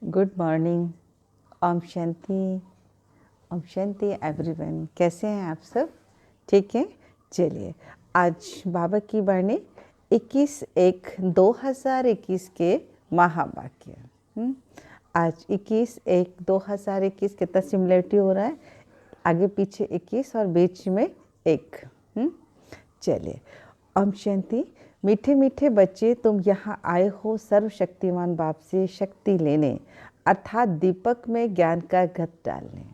Good morning. ओम शांति। ओम शांति एवरीवन। कैसे हैं आप सब? ठीक है। चलिए, आज बाबा की वाणी 21/1/2021 के महावाक्य। आज 21/1/2021 कितना सिमिलरिटी हो रहा है, आगे पीछे 21 और बीच में 1। चलिए, ओम शांति। मीठे मीठे बच्चे, तुम यहाँ आए हो सर्वशक्तिमान बाप से शक्ति लेने, अर्थात दीपक में ज्ञान का घट डालने।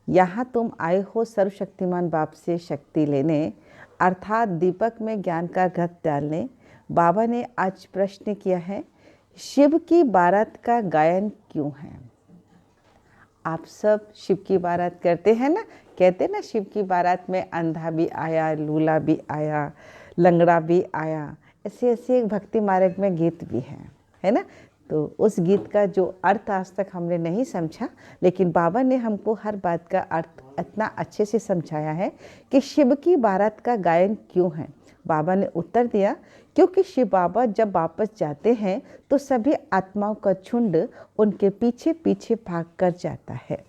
यहाँ तुम आए हो सर्वशक्तिमान बाप से शक्ति लेने, अर्थात दीपक में ज्ञान का घट डालने। बाबा ने आज प्रश्न किया है, शिव की बारात का गायन क्यों है? आप सब शिव की बारात करते हैं ना, कहते हैं ना, शिव की बारात में अंधा भी आया, लूला भी आया, लंगड़ा भी आया। ऐसे ऐसे एक भक्ति मार्ग में गीत भी है ना। तो उस गीत का जो अर्थ आज तक हमने नहीं समझा, लेकिन बाबा ने हमको हर बात का अर्थ इतना अच्छे से समझाया है कि शिव की बारात का गायन क्यों है। बाबा ने उत्तर दिया, क्योंकि शिव बाबा जब वापस जाते हैं तो सभी आत्माओं का झुंड उनके पीछे पीछे भाग कर जाता है।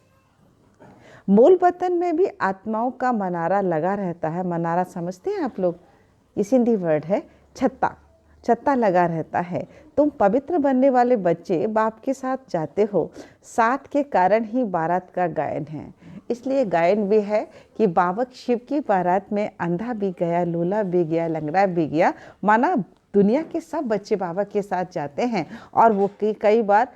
मूल वतन में भी आत्माओं का मनारा लगा रहता है। मनारा समझते हैं आप लोग? ये सिंधी वर्ड है, छत्ता। छत्ता लगा रहता है। तुम पवित्र बनने वाले बच्चे बाप के साथ जाते हो, साथ के कारण ही बारात का गायन है। इसलिए गायन भी है कि बाबा शिव की बारात में अंधा भी गया, लूला भी गया, लंगड़ा भी गया। माना दुनिया के सब बच्चे बाबा के साथ जाते हैं और वो कई बार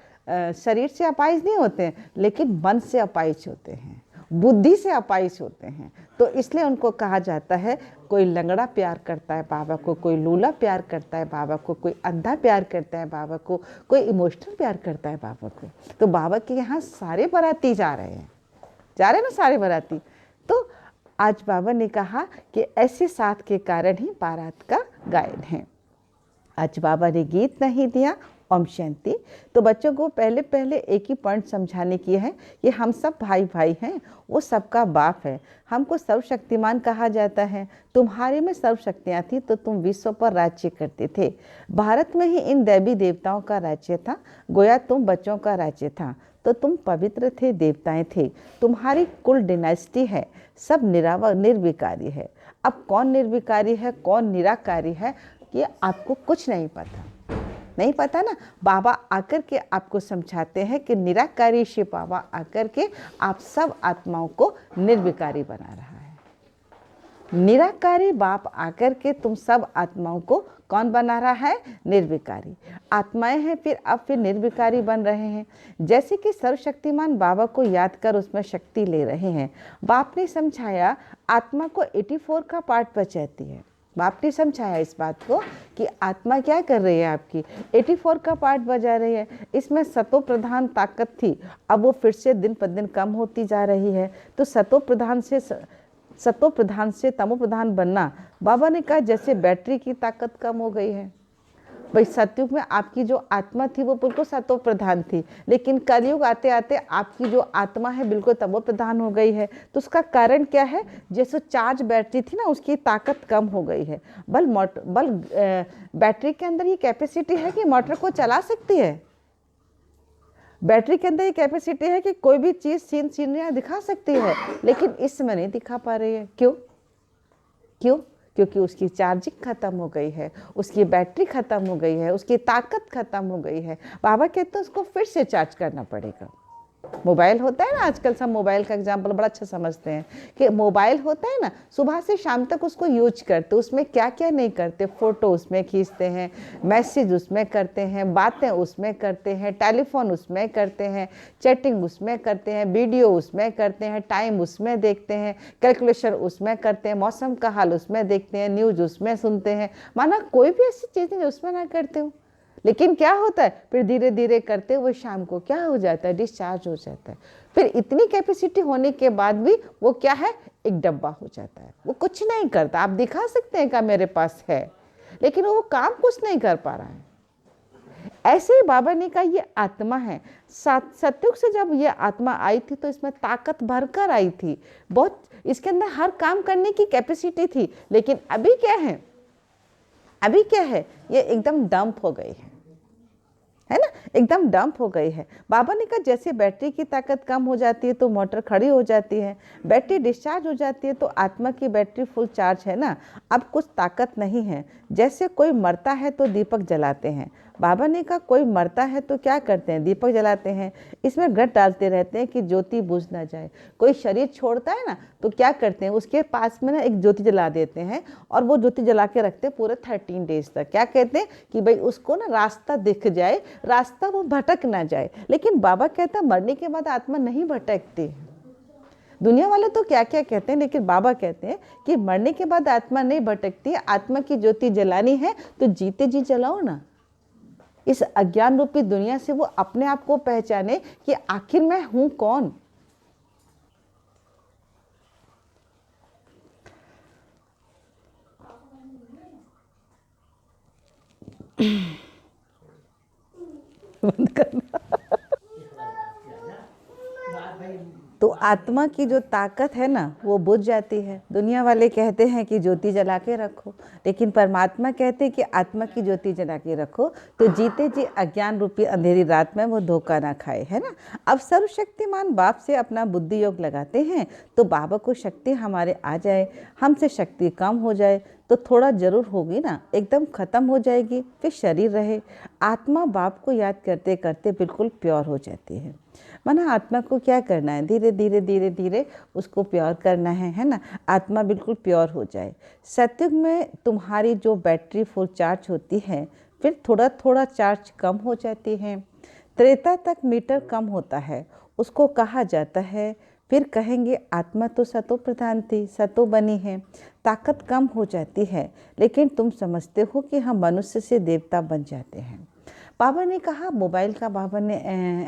शरीर से अपाहिज नहीं होते हैं, लेकिन मन से अपाहिज होते हैं, बुद्धि से अपाहिज होते हैं। तो इसलिए उनको कहा जाता है, कोई लंगड़ा प्यार करता है बाबा को, कोई लूला प्यार करता है बाबा को, कोई अंधा प्यार करता है बाबा को, कोई इमोशनल प्यार करता है बाबा को। तो बाबा के यहाँ सारे बाराती जा रहे हैं ना, सारे बाराती। तो आज बाबा ने कहा कि ऐसे साथ के कारण ही बारात का गायन है। आज बाबा ने गीत नहीं दिया, ओम शांति। तो बच्चों को पहले पहले एक ही पॉइंट समझाने की है कि हम सब भाई भाई हैं, वो सबका बाप है। हमको सर्वशक्तिमान कहा जाता है। तुम्हारे में सर्वशक्तियाँ थी तो तुम विश्व पर राज्य करते थे। भारत में ही इन देवी देवताओं का राज्य था, गोया तुम बच्चों का राज्य था। तो तुम पवित्र थे, देवताएं थे, तुम्हारी कुल डिनास्टी है, सब निर्विकारी है। अब कौन निर्विकारी है, कौन निराकारी है, ये आपको कुछ नहीं पता ना। बाबा आकर के आपको समझाते हैं कि निराकारी शिव बाबा आकर के आप सब आत्माओं को निर्विकारी बना रहा है। निराकारी बाप आकर के तुम सब आत्माओं को कौन बना रहा है? निर्विकारी आत्माएं हैं, फिर निर्विकारी बन रहे हैं। जैसे कि सर्वशक्तिमान बाबा को याद कर उसमें शक्ति ले रहे हैं। बाप ने समझाया, आत्मा को 84 का पार्ट बचाती है। बाप ने समझाया इस बात को कि आत्मा क्या कर रही है, आपकी 84 का पार्ट बजा रही है। इसमें सतो प्रधान ताकत थी, अब वो फिर से दिन पर दिन कम होती जा रही है। तो सतो प्रधान से तमो प्रधान बनना, बाबा ने कहा जैसे बैटरी की ताकत कम हो गई है। भाई सतयुग में आपकी जो आत्मा थी वो बिल्कुल सतो प्रधान थी, लेकिन कलयुग आते आते आपकी जो आत्मा है बिल्कुल तमो प्रधान हो गई है। तो उसका कारण क्या है? जैसे चार्ज बैटरी थी ना, उसकी ताकत कम हो गई है। बैटरी के अंदर ये कैपेसिटी है कि मोटर को चला सकती है। बैटरी के अंदर ये कैपेसिटी है कि कोई भी चीज़ सीनरियाँ दिखा सकती है, लेकिन इस समय नहीं दिखा पा रही है। क्यों? क्योंकि उसकी चार्जिंग ख़त्म हो गई है, उसकी बैटरी ख़त्म हो गई है, उसकी ताकत ख़त्म हो गई है। बाबा कहते हैं उसको फिर से चार्ज करना पड़ेगा। मोबाइल होता है ना, आजकल सब मोबाइल का एग्जाम्पल बड़ा अच्छा समझते हैं कि मोबाइल होता है ना, सुबह से शाम तक उसको यूज करते, उसमें क्या क्या नहीं करते। फ़ोटो उसमें खींचते हैं, मैसेज उसमें करते हैं, बातें उसमें करते हैं, टेलीफोन उसमें करते हैं, चैटिंग उसमें करते हैं, वीडियो उसमें करते हैं, टाइम उसमें देखते हैं, कैलकुलेशन उसमें करते हैं, मौसम का हाल उसमें देखते हैं, न्यूज़ उसमें सुनते हैं। माना कोई भी ऐसी चीज़ें उसमें ना करते हो, लेकिन क्या होता है, फिर धीरे धीरे करते हुए शाम को क्या हो जाता है? डिस्चार्ज हो जाता है। फिर इतनी कैपेसिटी होने के बाद भी वो क्या है? एक डब्बा हो जाता है, वो कुछ नहीं करता। आप दिखा सकते हैं कि मेरे पास है, लेकिन वो काम कुछ नहीं कर पा रहा है। ऐसे ही बाबा ने कहा ये आत्मा है। सतयुग से जब ये आत्मा आई थी तो इसमें ताकत भरकर आई थी, बहुत इसके अंदर हर काम करने की कैपेसिटी थी। लेकिन अभी क्या है? ये एकदम डंप हो गई है। है ना, एकदम डंप हो गई है। बाबा ने कहा जैसे बैटरी की ताकत कम हो जाती है तो मोटर खड़ी हो जाती है, बैटरी डिस्चार्ज हो जाती है तो आत्मा की बैटरी फुल चार्ज है ना, अब कुछ ताकत नहीं है। जैसे कोई मरता है तो दीपक जलाते हैं। बाबा ने कहा कोई मरता है तो क्या करते हैं, दीपक जलाते हैं, इसमें घट डालते रहते हैं कि ज्योति बुझ ना जाए। कोई शरीर छोड़ता है ना तो क्या करते हैं, उसके पास में ना एक ज्योति जला देते हैं और वो ज्योति जला के रखते हैं पूरे 13 डेज तक। क्या कहते हैं कि भाई उसको ना रास्ता दिख जाए, रास्ता वो भटक ना जाए। लेकिन बाबा कहता है मरने के बाद आत्मा नहीं भटकती। दुनिया वाले तो क्या क्या कहते हैं, लेकिन बाबा कहते हैं कि मरने के बाद आत्मा नहीं भटकती। आत्मा की ज्योति जलानी है तो जीते जी जलाओ ना। इस अज्ञान रूपी दुनिया से वो अपने आप को पहचाने कि आखिर मैं हूं कौन। बंद करना। तो आत्मा की जो ताकत है ना वो बुझ जाती है। दुनिया वाले कहते हैं कि ज्योति जला के रखो, लेकिन परमात्मा कहते हैं कि आत्मा की ज्योति जला के रखो तो जीते जी अज्ञान रूपी अंधेरी रात में वो धोखा ना खाए, है ना। अब सर्वशक्तिमान बाप से अपना बुद्धि योग लगाते हैं तो बाबा को शक्ति हमारे आ जाए, हमसे शक्ति कम हो जाए तो थोड़ा जरूर होगी ना, एकदम ख़त्म हो जाएगी, फिर शरीर रहे। आत्मा बाप को याद करते करते बिल्कुल प्योर हो जाती है। माना आत्मा को क्या करना है, धीरे धीरे धीरे धीरे उसको प्योर करना है ना, आत्मा बिल्कुल प्योर हो जाए। सत्युग में तुम्हारी जो बैटरी फुल चार्ज होती है फिर थोड़ा थोड़ा चार्ज कम हो जाती है। त्रेता तक मीटर कम होता है, उसको कहा जाता है फिर कहेंगे आत्मा तो सतो प्रधान थी, सतो बनी है, ताकत कम हो जाती है। लेकिन तुम समझते हो कि हम मनुष्य से देवता बन जाते हैं। बाबा ने कहा, मोबाइल का बाबा ने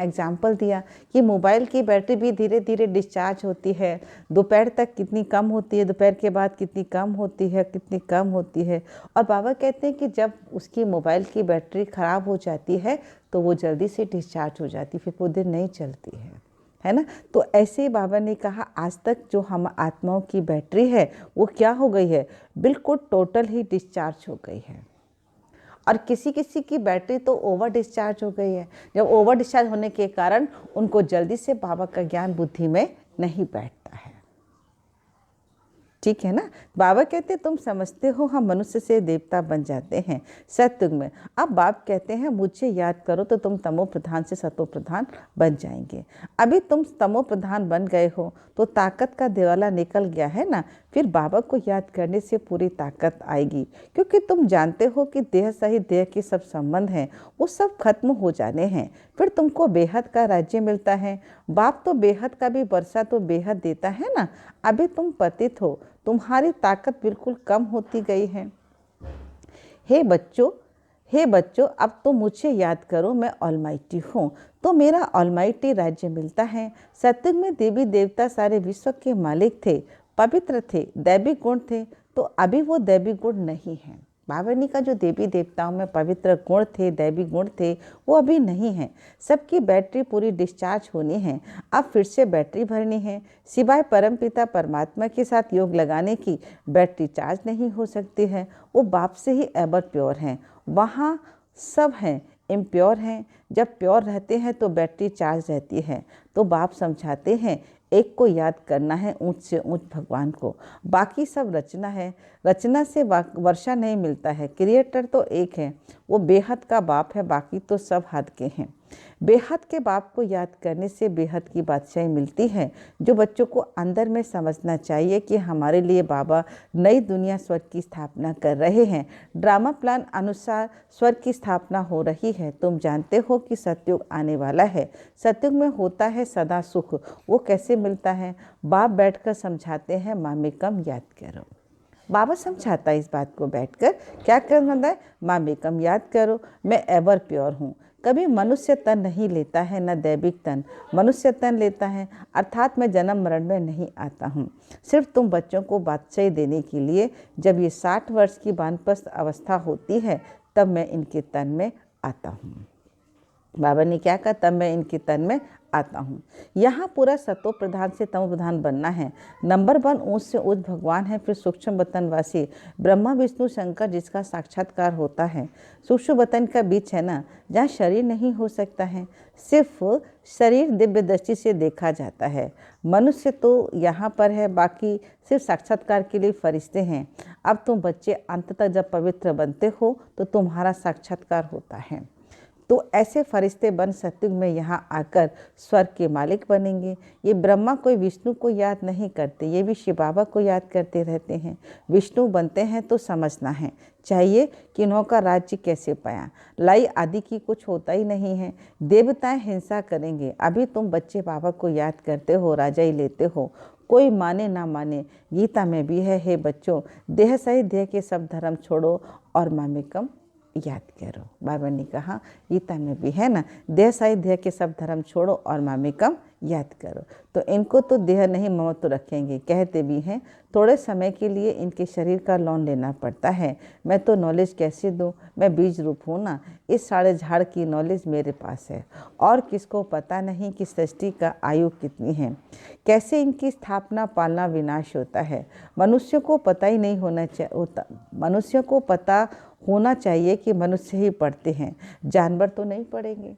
एग्जाम्पल दिया कि मोबाइल की बैटरी भी धीरे धीरे डिस्चार्ज होती है। दोपहर तक कितनी कम होती है, दोपहर के बाद कितनी कम होती है, कितनी कम होती है। और बाबा कहते हैं कि जब उसकी मोबाइल की बैटरी ख़राब हो जाती है तो वो जल्दी से डिस्चार्ज हो जाती, फिर पूरे दिन नहीं चलती है ना। तो ऐसे ही बाबा ने कहा आज तक जो हम आत्माओं की बैटरी है वो क्या हो गई है, बिल्कुल टोटल ही डिस्चार्ज हो गई है। और किसी किसी की बैटरी तो ओवर डिस्चार्ज हो गई है। जब ओवर डिस्चार्ज होने के कारण उनको जल्दी से बाबा का ज्ञान बुद्धि में नहीं बैठता है, ठीक है ना। बाबा कहते तुम समझते हो हम मनुष्य से देवता बन जाते हैं सत्युग में। अब बाप कहते हैं मुझे याद करो तो तुम तमो प्रधान से सतो प्रधान बन जाएंगे। अभी तुम तमो प्रधान बन गए हो तो ताकत का दिवाला निकल गया है ना, फिर बाबा को याद करने से पूरी ताकत आएगी। क्योंकि तुम जानते हो कि देह सहित देह के सब संबंध हैं वो सब खत्म हो जाने हैं, फिर तुमको बेहद का राज्य मिलता है। बाप तो बेहद का भी वर्षा तो बेहद देता है ना। अभी तुम पतित हो, तुम्हारी ताकत बिल्कुल कम होती गई है। हे बच्चों अब तो मुझे याद करो, मैं ऑलमाइटी हूँ तो मेरा ऑलमाइटी राज्य मिलता है। सत्युग में देवी देवता सारे विश्व के मालिक थे, पवित्र थे, दैवी गुण थे, तो अभी वो दैवी गुण नहीं है। बाबा ने का जो देवी देवताओं में पवित्र गुण थे, दैवी गुण थे, वो अभी नहीं है। सबकी बैटरी पूरी डिस्चार्ज होनी है, अब फिर से बैटरी भरनी है। सिवाय परमपिता परमात्मा के साथ योग लगाने की बैटरी चार्ज नहीं हो सकती है। वो बाप से ही एवर प्योर हैं, वहाँ सब हैं इम्प्योर हैं। जब प्योर रहते हैं तो बैटरी चार्ज रहती है। तो बाप समझाते हैं एक को याद करना है, ऊंच से ऊंच भगवान को, बाकी सब रचना है। रचना से वर्षा नहीं मिलता है, क्रिएटर तो एक है, वो बेहद का बाप है, बाकी तो सब हद के हैं। बेहद के बाप को याद करने से बेहद की बादशाही मिलती है। जो बच्चों को अंदर में समझना चाहिए कि हमारे लिए बाबा नई दुनिया स्वर्ग की स्थापना कर रहे हैं। ड्रामा प्लान अनुसार स्वर्ग की स्थापना हो रही है। तुम जानते हो कि सतयुग आने वाला है। सतयुग में होता है सदा सुख, वो कैसे मिलता है? बाप बैठकर समझाते हैं, मामेकम याद करो। बाबा समझाता है इस बात को बैठकर, क्या करना है? मामेकम याद करो, मैं एवर प्योर हूँ। कभी मनुष्य तन नहीं लेता है, न दैविक तन मनुष्य तन लेता है, अर्थात मैं जन्म मरण में नहीं आता हूँ। सिर्फ तुम बच्चों को बादशाही देने के लिए, जब ये 60 वर्ष की वानप्रस्थ अवस्था होती है तब मैं इनके तन में आता हूँ। बाबा ने क्या कहा, तब मैं इनके तन में आता हूँ। यहाँ पूरा सतो प्रधान से तमो प्रधान बनना है। नंबर 1 ऊंच से ऊंच भगवान है, फिर सूक्ष्म वतनवासी ब्रह्मा विष्णु शंकर जिसका साक्षात्कार होता है। सूक्ष्म वतन का बीच है ना, जहाँ शरीर नहीं हो सकता है, सिर्फ शरीर दिव्य दृष्टि से देखा जाता है। मनुष्य तो यहाँ पर है, बाकी सिर्फ साक्षात्कार के लिए फरिश्ते हैं। अब तुम बच्चे अंत तक जब पवित्र बनते हो तो तुम्हारा साक्षात्कार होता है। तो ऐसे फरिश्ते बन सतयुग में यहाँ आकर स्वर्ग के मालिक बनेंगे। ये ब्रह्मा कोई विष्णु को याद नहीं करते, ये भी शिव बाबा को याद करते रहते हैं। विष्णु बनते हैं तो समझना है चाहिए कि इन्हों का राज्य कैसे पाया। लाई आदि की कुछ होता ही नहीं है। देवताएं हिंसा करेंगे। अभी तुम बच्चे बाबा को याद करते हो, राजा ही लेते हो, कोई माने ना माने। गीता में भी है, हे बच्चों देह सहित देह के सब धर्म छोड़ो और मामेकम याद करो। बाबा ने कहा, गीता में भी है ना, देह सहित देह के सब धर्म छोड़ो और मामेकम याद करो। तो इनको तो देह नहीं ममत्व तो रखेंगे। कहते भी हैं थोड़े समय के लिए इनके शरीर का लोन लेना पड़ता है। मैं तो नॉलेज कैसे दूं, मैं बीज रूप हूँ ना, इस सारे झाड़ की नॉलेज मेरे पास है। और किसको पता नहीं कि सृष्टि का आयु कितनी है, कैसे इनकी स्थापना पालना विनाश होता है। मनुष्य को पता ही नहीं होता, मनुष्य को पता होना चाहिए कि मनुष्य ही पढ़ते हैं, जानवर तो नहीं पढ़ेंगे।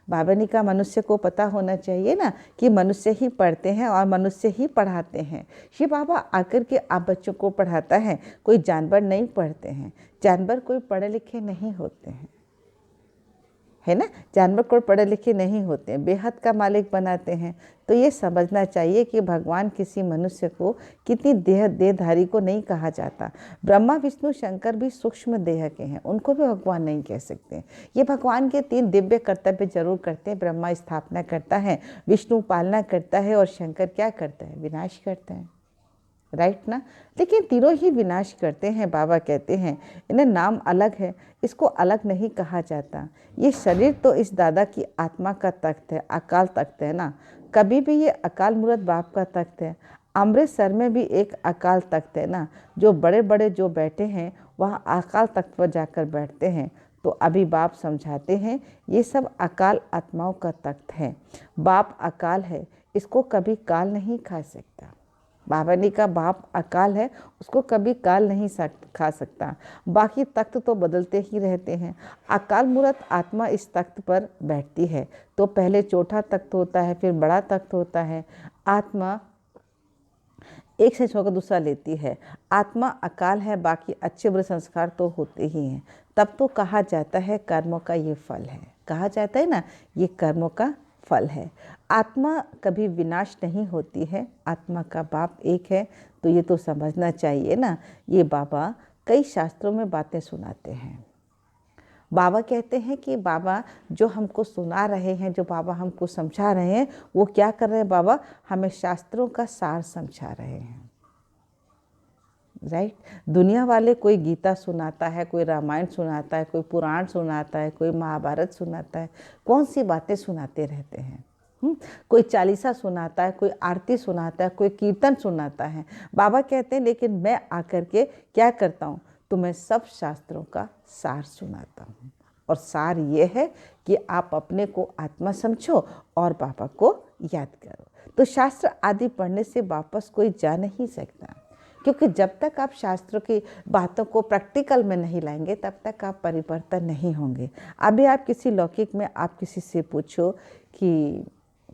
बाबा ने कहा मनुष्य को पता होना चाहिए ना कि मनुष्य ही पढ़ते हैं और मनुष्य ही पढ़ाते हैं। शिव बाबा आकर के आप बच्चों को पढ़ाता है, कोई जानवर नहीं पढ़ते हैं। जानवर कोई पढ़े लिखे नहीं होते हैं, है ना, जानवर कोई पढ़े लिखे नहीं होते हैं, बेहद का मालिक बनाते हैं। तो ये समझना चाहिए कि भगवान किसी मनुष्य को कितनी देहधारी को नहीं कहा जाता। ब्रह्मा विष्णु शंकर भी सूक्ष्म देह के हैं, उनको भी भगवान नहीं कह सकते। ये भगवान के 3 दिव्य कर्तव्य जरूर करते हैं। ब्रह्मा स्थापना करता है, विष्णु पालना करता है और शंकर क्या करता है, विनाश करता है, राइट ना। लेकिन तीनों ही विनाश करते हैं। बाबा कहते हैं इन्हें नाम अलग है, इसको अलग नहीं कहा जाता। ये शरीर तो इस दादा की आत्मा का तख्त है, अकाल तख्त है ना। कभी भी ये अकाल मूर्त बाप का तख्त है। अमृतसर में भी एक अकाल तख्त है ना, जो बड़े बड़े जो बैठे हैं वह अकाल तख्त पर जाकर बैठते हैं। तो अभी बाप समझाते हैं ये सब अकाल आत्माओं का तख्त है। बाप अकाल है, इसको कभी काल नहीं खा सकता। बाबा ने कहा बाप अकाल है, उसको कभी काल नहीं खा सकता। बाकी तख्त तो बदलते ही रहते हैं। अकाल मूर्त आत्मा इस तख्त पर बैठती है। तो पहले छोटा तख्त होता है, फिर बड़ा तख्त होता है। आत्मा एक से छोड़कर दूसरा लेती है। आत्मा अकाल है, बाकी अच्छे बुरे संस्कार तो होते ही हैं। तब तो कहा जाता है कर्मों का ये फल है, कहा जाता है ना ये कर्मों का फल है। आत्मा कभी विनाश नहीं होती है, आत्मा का बाप एक है। तो ये तो समझना चाहिए ना। ये बाबा कई शास्त्रों में बातें सुनाते हैं। बाबा कहते हैं कि बाबा जो हमको सुना रहे हैं, जो बाबा हमको समझा रहे हैं, वो क्या कर रहे हैं, बाबा हमें शास्त्रों का सार समझा रहे हैं, राइट। दुनिया वाले कोई गीता सुनाता है, कोई रामायण सुनाता है, कोई पुराण सुनाता है, कोई महाभारत सुनाता है, कौन सी बातें सुनाते रहते हैं। कोई चालीसा सुनाता है, कोई आरती सुनाता है, कोई कीर्तन सुनाता है। बाबा कहते हैं लेकिन मैं आकर के क्या करता हूँ, तो मैं सब शास्त्रों का सार सुनाता हूँ। और सार ये है कि आप अपने को आत्मा समझो और बाबा को याद करो। तो शास्त्र आदि पढ़ने से वापस कोई जा नहीं सकता, क्योंकि जब तक आप शास्त्रों की बातों को प्रैक्टिकल में नहीं लाएंगे तब तक आप परिवर्तन नहीं होंगे। अभी आप किसी लौकिक में आप किसी से पूछो कि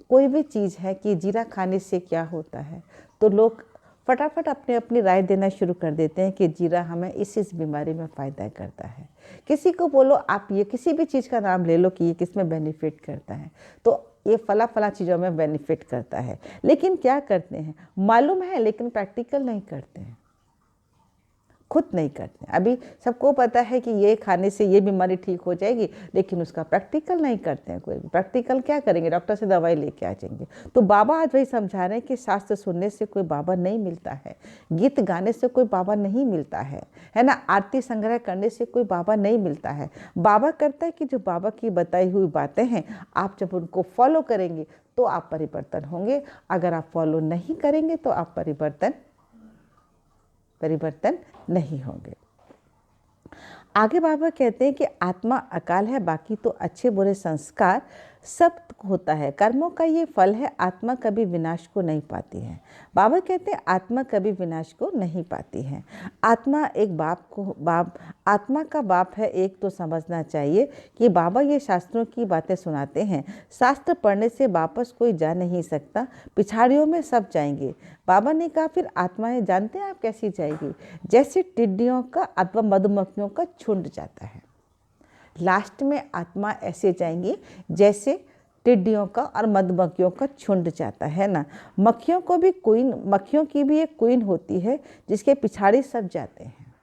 कोई भी चीज़ है कि जीरा खाने से क्या होता है, तो लोग फटाफट अपनी राय देना शुरू कर देते हैं कि जीरा हमें इस बीमारी में फ़ायदा करता है। किसी को बोलो आप ये किसी भी चीज़ का नाम ले लो कि ये किस में बेनिफिट करता है, तो ये फला चीज़ों में बेनिफिट करता है। लेकिन क्या करते हैं, मालूम है लेकिन प्रैक्टिकल नहीं करते हैं, खुद नहीं करते। अभी सबको पता है कि ये खाने से ये बीमारी ठीक हो जाएगी, लेकिन उसका प्रैक्टिकल नहीं करते हैं। कोई प्रैक्टिकल क्या करेंगे, डॉक्टर से दवाई लेके आ जाएंगे। तो बाबा आज वही समझा रहे हैं कि शास्त्र सुनने से कोई बाबा नहीं मिलता है, गीत गाने से कोई बाबा नहीं मिलता है ना, आरती संग्रह करने से कोई बाबा नहीं मिलता है। बाबा करता है कि जो बाबा की बताई हुई बातें हैं आप जब उनको फॉलो करेंगे तो आप परिवर्तन होंगे। अगर आप फॉलो नहीं करेंगे तो आप परिवर्तन नहीं होंगे। आगे बाबा कहते हैं कि आत्मा अकाल है, बाकी तो अच्छे बुरे संस्कार सब होता है, कर्मों का ये फल है, आत्मा कभी विनाश को नहीं पाती है। बाबा कहते हैं आत्मा कभी विनाश को नहीं पाती है। आत्मा एक आत्मा का बाप है एक, तो समझना चाहिए कि बाबा ये शास्त्रों की बातें सुनाते हैं। शास्त्र पढ़ने से वापस कोई जा नहीं सकता, पिछाड़ियों में सब जाएंगे। बाबा ने कहा फिर आत्माएं जानते हैं आप कैसी जाएगी? जैसे टिड्डियों का अथवा मधुमक्खियों का झुंड जाता है। लास्ट में आत्मा ऐसे जाएंगी जैसे टिड्डियों का और मधुमक्खियों का झुंड जाता है ना। मक्खियों की भी एक क्वीन होती है जिसके पिछाड़ी सब जाते हैं,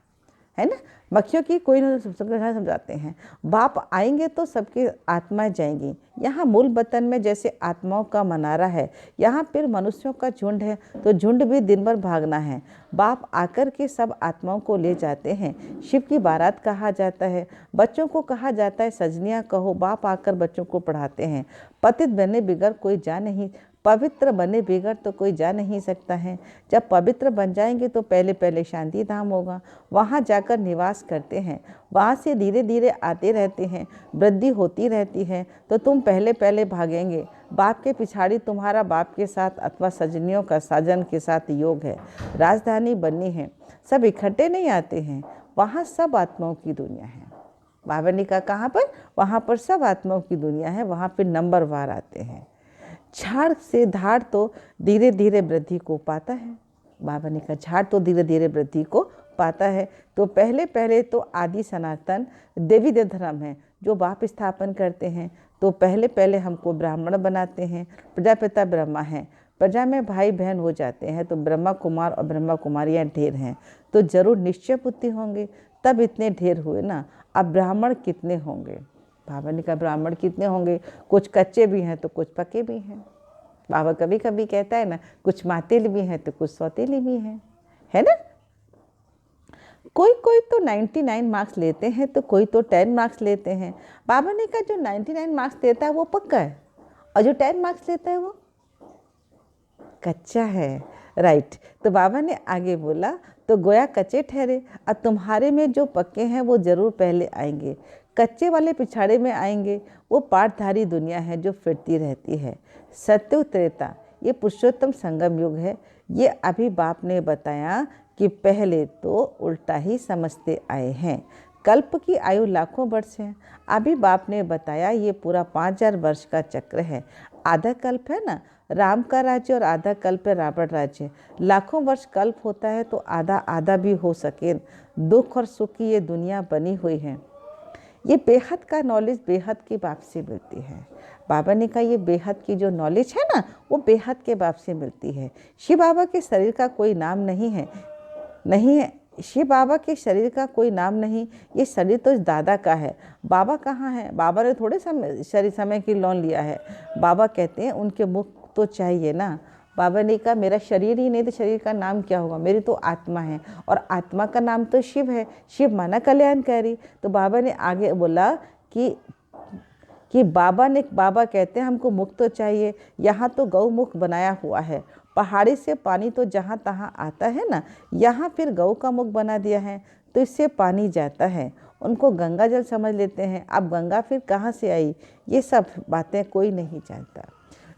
है ना। मक्खियों की क्वीन समझाते हैं। बाप आएंगे तो सबकी आत्माएं जाएंगी। यहाँ मूल वतन में जैसे आत्माओं का मनारा है, यहाँ फिर मनुष्यों का झुंड है, तो झुंड भी दिन भर भागना है। बाप आकर के सब आत्माओं को ले जाते हैं। शिव की बारात कहा जाता है। बच्चों को कहा जाता है सजनियाँ कहो, बाप आकर बच्चों को पढ़ाते हैं। पतित बने बिगड़ कोई जा नहीं, पवित्र बने बिगड़ तो कोई जा नहीं सकता है। जब पवित्र बन जाएंगे तो पहले पहले शांति धाम होगा, वहाँ जाकर निवास करते हैं। वहाँ से धीरे धीरे आते रहते हैं, वृद्धि होती रहती है। तो तुम पहले पहले भागेंगे, बाप के पिछाड़ी तुम्हारा बाप के साथ अथवा सजनियों का साजन के साथ योग है। राजधानी बननी है, सब इकट्ठे नहीं आते हैं, वहाँ सब आत्माओं की दुनिया है। बाबा ने कहा कहाँ पर? वहाँ पर सब आत्माओं की दुनिया है, वहाँ पर नंबर वार आते हैं। झाड़ से धाड़ तो धीरे धीरे वृद्धि को पाता है। बाबा ने कहा झाड़ तो धीरे धीरे वृद्धि को पाता है। तो पहले पहले तो आदि सनातन देवी देव धर्म है जो बाप स्थापन करते हैं। तो पहले पहले हमको ब्राह्मण बनाते हैं, प्रजापिता ब्रह्मा हैं, प्रजा में भाई बहन हो जाते हैं, तो ब्रह्मा कुमार और ब्रह्मा कुमारियाँ ढेर हैं, तो जरूर निश्चय बुद्धि होंगे, तब इतने ढेर हुए ना। अब ब्राह्मण कितने होंगे? बाबा ने कहा ब्राह्मण कितने होंगे? कुछ कच्चे भी हैं तो कुछ पके भी हैं। बाबा कभी कभी कहता है ना, कुछ मातेल भी हैं तो कुछ सौतेली भी हैं, है ना। कोई कोई तो 99 मार्क्स लेते हैं, तो कोई तो 10 मार्क्स लेते हैं। बाबा ने कहा जो 99 मार्क्स देता है वो पक्का है, और जो 10 मार्क्स लेता है वो कच्चा है, राइट। तो बाबा ने आगे बोला तो गोया कच्चे ठहरे, और तुम्हारे में जो पक्के हैं वो जरूर पहले आएंगे। कच्चे वाले पिछाड़े में आएंगे। वो पाठधारी दुनिया है जो फिरती रहती है। सत्युग त्रेता ये पुरुषोत्तम संगम युग है। ये अभी बाप ने बताया कि पहले तो उल्टा ही समझते आए हैं। कल्प की आयु लाखों वर्ष है। अभी बाप ने बताया ये पूरा 5000 वर्ष का चक्र है। आधा कल्प है ना राम का राज्य, और आधा कल्प है रावण राज्य। लाखों वर्ष कल्प होता है तो आधा आधा भी हो सके। दुख और सुख की ये दुनिया बनी हुई है। ये बेहद का नॉलेज बेहद के बाप से मिलती है। बाबा ने कहा ये बेहद की जो नॉलेज है ना वो बेहद के बाप से मिलती है। शिव बाबा के शरीर का कोई नाम नहीं है, शिव बाबा के शरीर का कोई नाम नहीं। ये शरीर तो इस दादा का है। बाबा कहाँ है? बाबा ने थोड़े समय की लोन लिया है। बाबा कहते हैं उनके मुख तो चाहिए ना। बाबा ने कहा मेरा शरीर ही नहीं तो शरीर का नाम क्या होगा? मेरी तो आत्मा है, और आत्मा का नाम तो शिव है। शिव माना कल्याणकारी। तो बाबा ने आगे बोला कि बाबा कहते हैं हमको मुख तो चाहिए। यहाँ तो गौ मुख बनाया हुआ है। पहाड़ी से पानी तो जहाँ तहाँ आता है ना, यहाँ फिर गौ का मुख बना दिया है, तो इससे पानी जाता है। उनको गंगा जल समझ लेते हैं। अब गंगा फिर कहाँ से आई? ये सब बातें कोई नहीं जानता।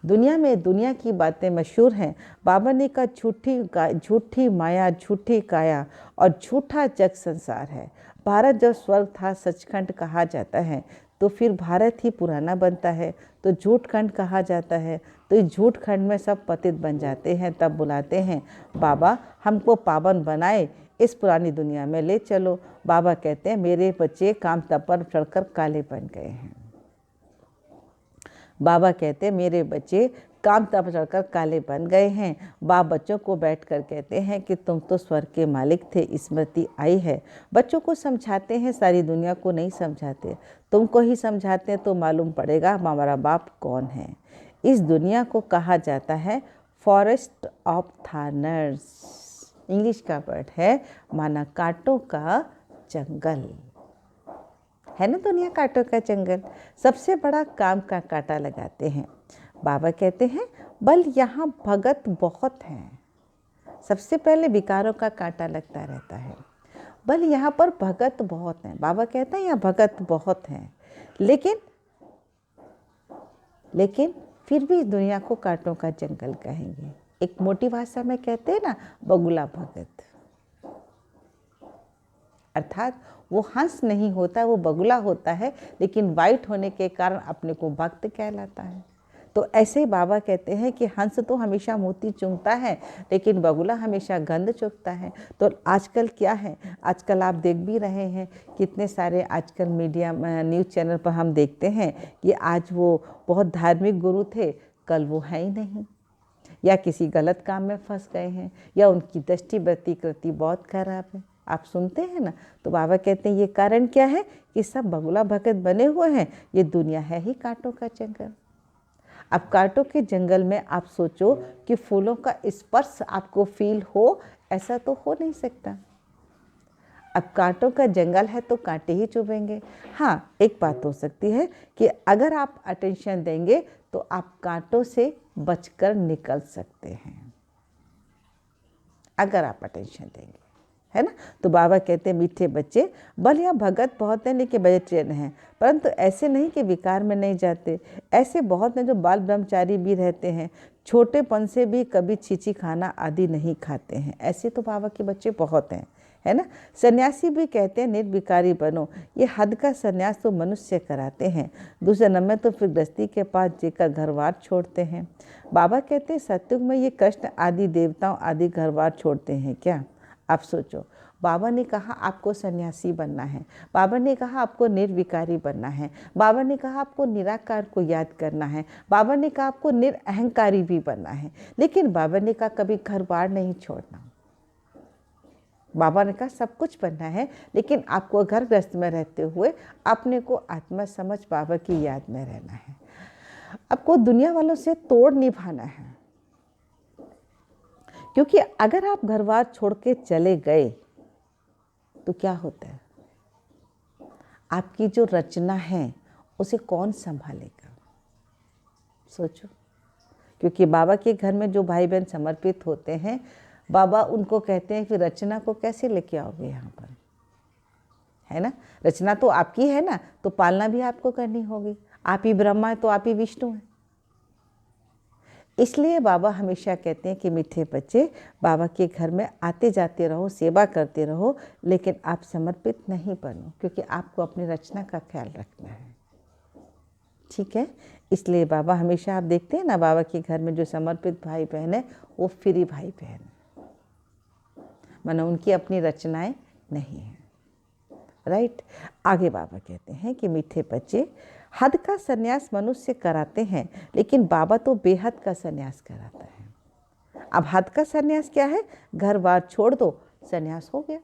दुनिया में दुनिया की बातें मशहूर हैं। बाबा ने कहा झूठी माया, झूठी काया और झूठा जग संसार है। भारत जब स्वर्ग था सचखंड कहा जाता है, तो फिर भारत ही पुराना बनता है, तो झूठ खंड कहा जाता है। तो इस झूठ खंड में सब पतित बन जाते हैं। तब बुलाते हैं बाबा हमको पावन बनाए, इस पुरानी दुनिया में ले चलो। बाबा कहते हैं मेरे बच्चे काम तप पर चढ़कर काले बन गए हैं। बाबा कहते हैं मेरे बच्चे काम तप चढ़कर काले बन गए हैं। बाप बच्चों को बैठकर कहते हैं कि तुम तो स्वर्ग के मालिक थे, स्मृति आई है। बच्चों को समझाते हैं, सारी दुनिया को नहीं समझाते। तुमको ही समझाते हैं तो मालूम पड़ेगा हमारा बाप कौन है। इस दुनिया को कहा जाता है फॉरेस्ट ऑफ थॉर्न्स। इंग्लिश का वर्ड है माना कांटों का जंगल है ना। दुनिया कांटों का जंगल। सबसे बड़ा काम का कांटा लगाते हैं। बाबा कहते हैं बल यहाँ भगत बहुत हैं। सबसे पहले विकारों का कांटा लगता रहता है। बल यहाँ पर भगत बहुत हैं। बाबा कहते हैं यहाँ भगत बहुत हैं, लेकिन फिर भी इस दुनिया को कांटों का जंगल कहेंगे। एक मोटी भाषा में कहते हैं ना, बगुला भगत। अर्थात वो हंस नहीं होता, वो बगुला होता है, लेकिन वाइट होने के कारण अपने को भक्त कहलाता है। तो ऐसे ही बाबा कहते हैं कि हंस तो हमेशा मोती चुंगता है, लेकिन बगुला हमेशा गंध चुगता है। तो आजकल क्या है, आजकल आप देख भी रहे हैं कितने सारे आजकल मीडिया न्यूज़ चैनल पर हम देखते हैं कि आज वो बहुत धार्मिक गुरु थे, कल वो है ही नहीं, या किसी गलत काम में फंस गए हैं, या उनकी दृष्टि प्रतिकृति बहुत खराब है। आप सुनते हैं ना। तो बाबा कहते हैं ये कारण क्या है कि सब बगुला भगत बने हुए हैं। ये दुनिया है ही कांटों का जंगल। अब कांटों के जंगल में आप सोचो कि फूलों का स्पर्श आपको फील हो, ऐसा तो हो नहीं सकता। अब कांटों का जंगल है तो कांटे ही चुभेंगे। हाँ, एक बात हो सकती है कि अगर आप अटेंशन देंगे तो आप कांटों से बचकर निकल सकते हैं, अगर आप अटेंशन देंगे, है ना। तो बाबा कहते हैं मीठे बच्चे, बल या भगत बहुत हैं लेकिन वेजिटेरियन हैं, परंतु ऐसे नहीं कि विकार में नहीं जाते। ऐसे बहुत हैं जो बाल ब्रह्मचारी भी रहते हैं, छोटेपन से भी कभी छीछी खाना आदि नहीं खाते हैं। ऐसे तो बाबा के बच्चे बहुत हैं, है ना। सन्यासी भी कहते हैं निर्विकारी बनो। ये हद का सन्यास तो मनुष्य कराते हैं, दूसरे नंबर में तो फिर गृहस्थी के पास जेकर घरवार छोड़ते हैं। बाबा कहते हैं सतयुग में ये कृष्ण आदि देवताओं आदि घरवार छोड़ते हैं क्या। आप सोचो, बाबा ने कहा आपको सन्यासी बनना है, बाबा ने कहा आपको निर्विकारी बनना है, बाबा ने कहा आपको निराकार को याद करना है, बाबा ने कहा आपको निरअहंकारी भी बनना है, लेकिन बाबा ने कहा कभी घर बार नहीं छोड़ना। बाबा ने कहा सब कुछ बनना है, लेकिन आपको घर गृहस्थ में रहते हुए अपने को आत्मा समझ बाबा की याद में रहना है। आपको दुनिया वालों से तोड़ निभाना है, क्योंकि अगर आप घरवार छोड़ के चले गए तो क्या होता है, आपकी जो रचना है उसे कौन संभालेगा। सोचो, क्योंकि बाबा के घर में जो भाई बहन समर्पित होते हैं, बाबा उनको कहते हैं कि रचना को कैसे लेके आओगे यहाँ पर, है ना। रचना तो आपकी है ना, तो पालना भी आपको करनी होगी। आप ही ब्रह्मा है तो आप ही विष्णु हैं। इसलिए बाबा हमेशा कहते हैं कि मीठे बच्चे, बाबा के घर में आते जाते रहो, सेवा करते रहो, लेकिन आप समर्पित नहीं बनो, क्योंकि आपको अपनी रचना का ख्याल रखना है। ठीक है। इसलिए बाबा हमेशा, आप देखते हैं ना, बाबा के घर में जो समर्पित भाई बहन है वो फ्री भाई बहन है, मानो उनकी अपनी रचनाएं नहीं हैं। राइट। आगे बाबा कहते हैं कि मीठे बच्चे, हद का सन्यास मनुष्य कराते हैं, लेकिन बाबा तो बेहद का सन्यास कराता है। अब हद का सन्यास क्या है, घर बार छोड़ दो, सन्यास हो गया।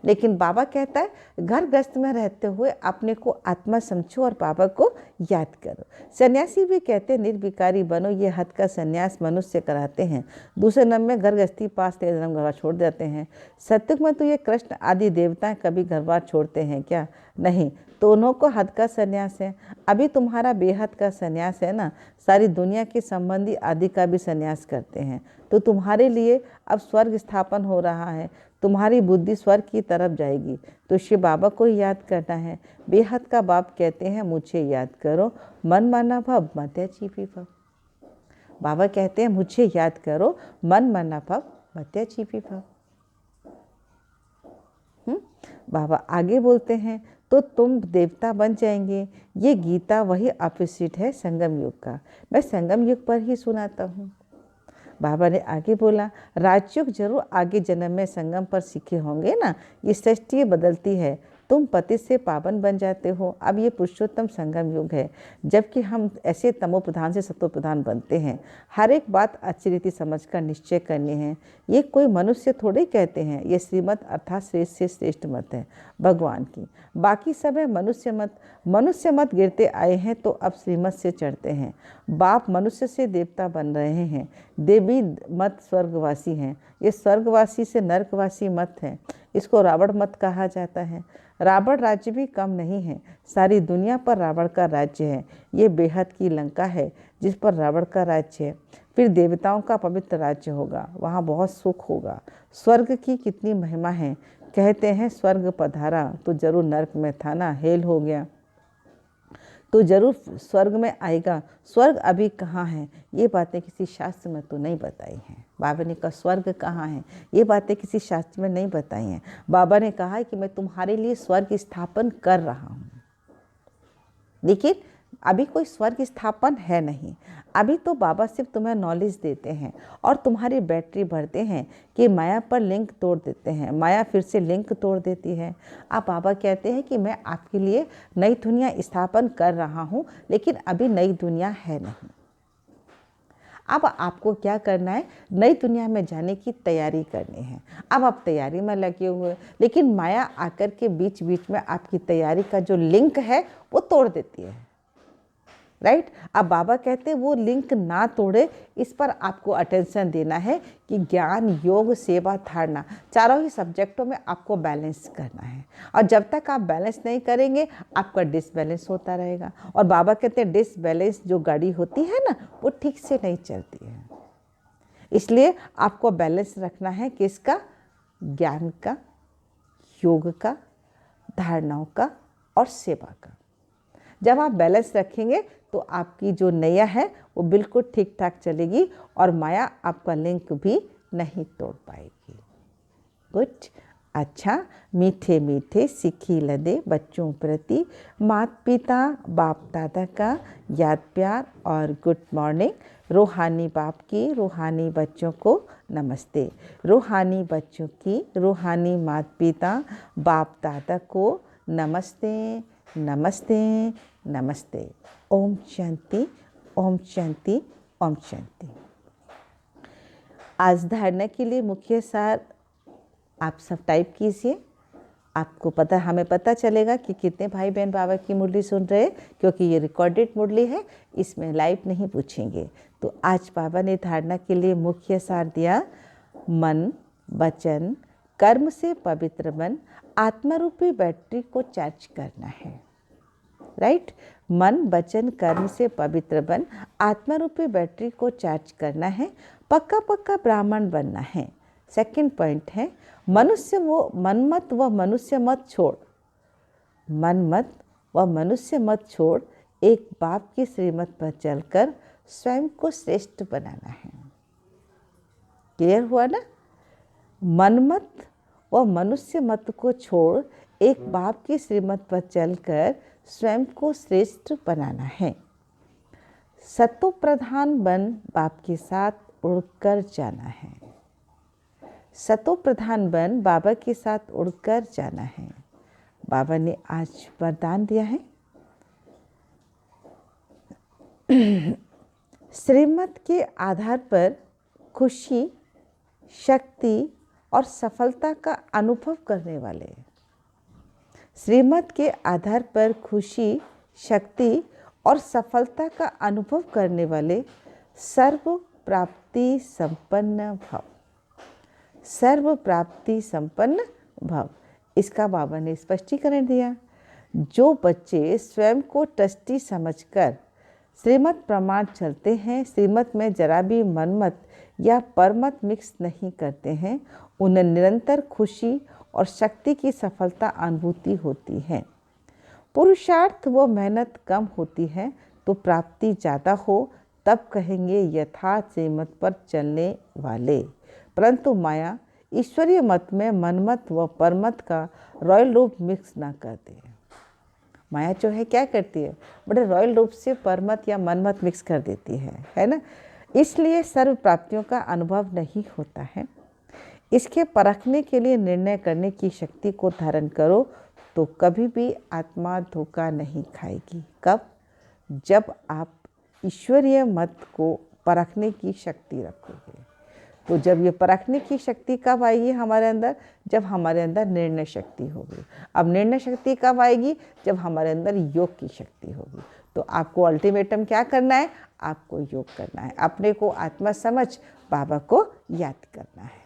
लेकिन बाबा कहता है घर गृहस्थ में रहते हुए अपने को आत्मा समझो और बाबा को याद करो। सन्यासी भी कहते हैं निर्विकारी बनो, ये हद का सन्यास मनुष्य कराते हैं, दूसरे नंबर में घर गृहस्थी पास तेरे जन्म घरबार छोड़ देते हैं। सतयुग में तो ये कृष्ण आदि देवताएं कभी घरबार छोड़ते हैं क्या, नहीं। दोनों को हद का सन्यास है। अभी तुम्हारा बेहद का सन्यास है ना, सारी दुनिया के संबंधी आदि का भी सन्यास करते हैं, तो तुम्हारे लिए अब स्वर्ग स्थापन हो रहा है, तुम्हारी बुद्धि स्वर्ग की तरफ जाएगी। तो शिव बाबा को याद करना है। बेहद का बाप कहते हैं मुझे याद करो, मन माना भव मत्याजीवी भव। बाबा कहते हैं मुझे याद करो, मन माना भव मत्याजीवी भव। बाबा आगे बोलते हैं तो तुम देवता बन जाएंगे। ये गीता वही अपोजिट है संगम युग का। मैं संगम युग पर ही सुनाता हूँ। बाबा ने आगे बोला, राजयोग जरूर आगे जन्म में संगम पर सीखे होंगे ना। ये सृष्टि बदलती है, तुम पति से पावन बन जाते हो। अब ये पुरुषोत्तम संगम युग है, जबकि हम ऐसे तमो प्रधान से सत्व प्रधान बनते हैं। हर एक बात अच्छी रीति समझकर निश्चय करनी है। ये कोई मनुष्य थोड़े कहते हैं, ये श्रीमत अर्थात श्रेष्ठ से श्रेष्ठ मत है भगवान की। बाकी सब है मनुष्य मत। मनुष्य मत गिरते आए हैं तो अब श्रीमत से चढ़ते हैं। बाप मनुष्य से देवता बन रहे हैं, देवी मत स्वर्गवासी हैं। ये स्वर्गवासी से नरकवासी मत है। इसको रावण मत कहा जाता है। रावण राज्य भी कम नहीं है, सारी दुनिया पर रावण का राज्य है। ये बेहद की लंका है जिस पर रावण का राज्य है। फिर देवताओं का पवित्र राज्य होगा, वहाँ बहुत सुख होगा। स्वर्ग की कितनी महिमा है। कहते हैं स्वर्ग पधारा तो जरूर नर्क में था ना, हेल हो गया तो जरूर स्वर्ग में आएगा। स्वर्ग अभी कहाँ है, ये बातें किसी शास्त्र में तो नहीं बताई हैं। बाबा ने कहा स्वर्ग कहाँ है, ये बातें किसी शास्त्र में नहीं बताई हैं। बाबा ने कहा है कि मैं तुम्हारे लिए स्वर्ग स्थापन कर रहा हूँ, लेकिन अभी कोई स्वर्ग स्थापन है नहीं। अभी तो बाबा सिर्फ तुम्हें नॉलेज देते हैं और तुम्हारी बैटरी भरते हैं कि माया पर लिंक तोड़ देते हैं, माया फिर से लिंक तोड़ देती है। अब बाबा कहते हैं कि मैं आपके लिए नई दुनिया स्थापन कर रहा हूँ, लेकिन अभी नई दुनिया है नहीं। अब आपको क्या करना है, नई दुनिया में जाने की तैयारी करनी है। अब आप तैयारी में लगे हुए, लेकिन माया आकर के बीच बीच में आपकी तैयारी का जो लिंक है वो तोड़ देती है, राइट। अब बाबा कहते हैं वो लिंक ना तोड़े, इस पर आपको अटेंशन देना है कि ज्ञान, योग, सेवा, धारणा, चारों ही सब्जेक्टों में आपको बैलेंस करना है। और जब तक आप बैलेंस नहीं करेंगे आपका डिसबैलेंस होता रहेगा। और बाबा कहते हैं डिसबैलेंस जो गाड़ी होती है ना, वो ठीक से नहीं चलती है। इसलिए आपको बैलेंस रखना है किसका, ज्ञान का, योग का, धारणाओं का और सेवा का। जब आप बैलेंस रखेंगे तो आपकी जो नैया है वो बिल्कुल ठीक ठाक चलेगी और माया आपका लिंक भी नहीं तोड़ पाएगी। गुड। अच्छा, मीठे मीठे सिक्खी लदे बच्चों प्रति माता पिता बाप दादा का याद प्यार और गुड मॉर्निंग। रूहानी बाप की रूहानी बच्चों को नमस्ते। रूहानी बच्चों की रूहानी माता पिता बाप दादा को नमस्ते, नमस्ते, नमस्ते। ओम शांति, ओम शांति, ओम शांति। आज धारणा के लिए मुख्य सार आप सब टाइप कीजिए। आपको पता, हमें पता चलेगा कि कितने भाई बहन बाबा की मुरली सुन रहे हैं, क्योंकि ये रिकॉर्डेड मुरली है, इसमें लाइव नहीं पूछेंगे। तो आज बाबा ने धारणा के लिए मुख्य सार दिया, मन, वचन, कर्म से पवित्र बन आत्मा रूपी बैटरी को चार्ज करना है, राइट। मन, वचन, कर्म से पवित्र बन आत्मा रूपी बैटरी को चार्ज करना है। पक्का पक्का ब्राह्मण बनना है। सेकंड पॉइंट है, मनमत व मनुष्य मत छोड़, मनमत व मनुष्य मत छोड़, एक बाप की श्रीमत पर चलकर स्वयं को श्रेष्ठ बनाना है। क्लियर हुआ ना। मनमत व मनुष्य मत को छोड़, एक बाप की श्रीमत पर चलकर स्वयं को श्रेष्ठ बनाना है। सतो प्रधान बन बाप के साथ उड़कर जाना है। सतो प्रधान बन बाबा के साथ उड़कर जाना है। बाबा ने आज वरदान दिया है, श्रीमत के आधार पर खुशी, शक्ति और सफलता का अनुभव करने वाले, श्रीमत के आधार पर खुशी, शक्ति और सफलता का अनुभव करने वाले सर्व प्राप्ति संपन्न भव, सर्व प्राप्ति संपन्न भव। इसका बाबा ने स्पष्टीकरण दिया। जो बच्चे स्वयं को ट्रस्टी समझकर श्रीमत प्रमाण चलते हैं, श्रीमत में जरा भी मनमत या परमत मिक्स नहीं करते हैं, उन्हें निरंतर खुशी और शक्ति की सफलता अनुभूति होती है। पुरुषार्थ व मेहनत कम होती है तो प्राप्ति ज़्यादा हो तब कहेंगे यथार्थ श्रीमत पर चलने वाले। परंतु माया ईश्वरीय मत में मनमत व परमत का रॉयल रूप मिक्स ना कर दे। माया जो है क्या करती है, बड़े रॉयल रूप से परमत या मनमत मिक्स कर देती है ना। इसलिए सर्व प्राप्तियों का अनुभव नहीं होता है। इसके परखने के लिए निर्णय करने की शक्ति को धारण करो तो कभी भी आत्मा धोखा नहीं खाएगी। कब? जब आप ईश्वरीय मत को परखने की शक्ति रखोगे। तो जब ये परखने की शक्ति कब आएगी हमारे अंदर? जब हमारे अंदर निर्णय शक्ति होगी। अब निर्णय शक्ति कब आएगी? जब हमारे अंदर योग की शक्ति होगी। तो आपको अल्टीमेटम क्या करना है? आपको योग करना है, अपने को आत्मा समझ बाबा को याद करना है।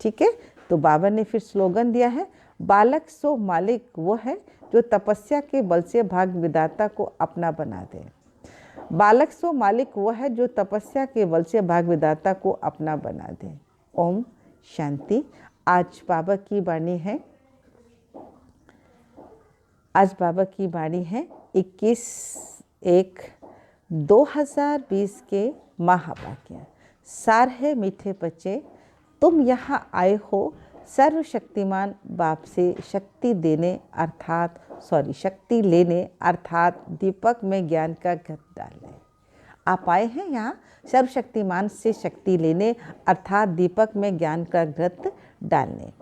ठीक है। तो बाबा ने फिर स्लोगन दिया है, बालक सो मालिक वो है जो तपस्या के बल से भाग विधाता को अपना बना दे। बालक सो मालिक वह है जो तपस्या के बल से भाग विधाता को अपना बना दे। ओम शांति। आज बाबा की वाणी है 21/1/2020 के महावाक्य। सार है मीठे बच्चे, तुम यहाँ आए हो सर्वशक्तिमान बाप से शक्ति लेने अर्थात दीपक में ज्ञान का घट डालने। आप आए हैं यहाँ सर्वशक्तिमान से शक्ति लेने अर्थात दीपक में ज्ञान का घट डालने।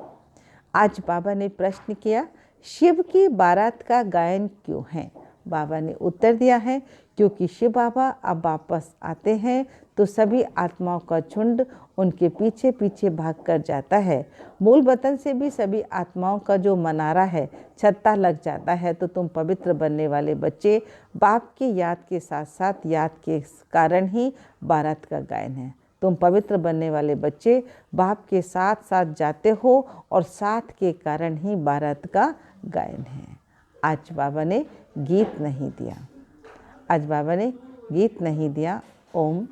आज बाबा ने प्रश्न किया, शिव की बारात का गायन क्यों है? बाबा ने उत्तर दिया है, क्योंकि शिव बाबा अब वापस आते हैं तो सभी आत्माओं का झुंड उनके पीछे पीछे भाग कर जाता है। मूल वतन से भी सभी आत्माओं का जो मनारा है छत्ता लग जाता है। तो तुम पवित्र बनने वाले बच्चे बाप की याद के साथ साथ याद के कारण ही बारात का गायन है। तुम पवित्र बनने वाले बच्चे बाप के साथ साथ जाते हो और साथ के कारण ही बारात का गायन है। आज बाबा ने गीत नहीं दिया। ओम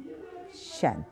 शांति।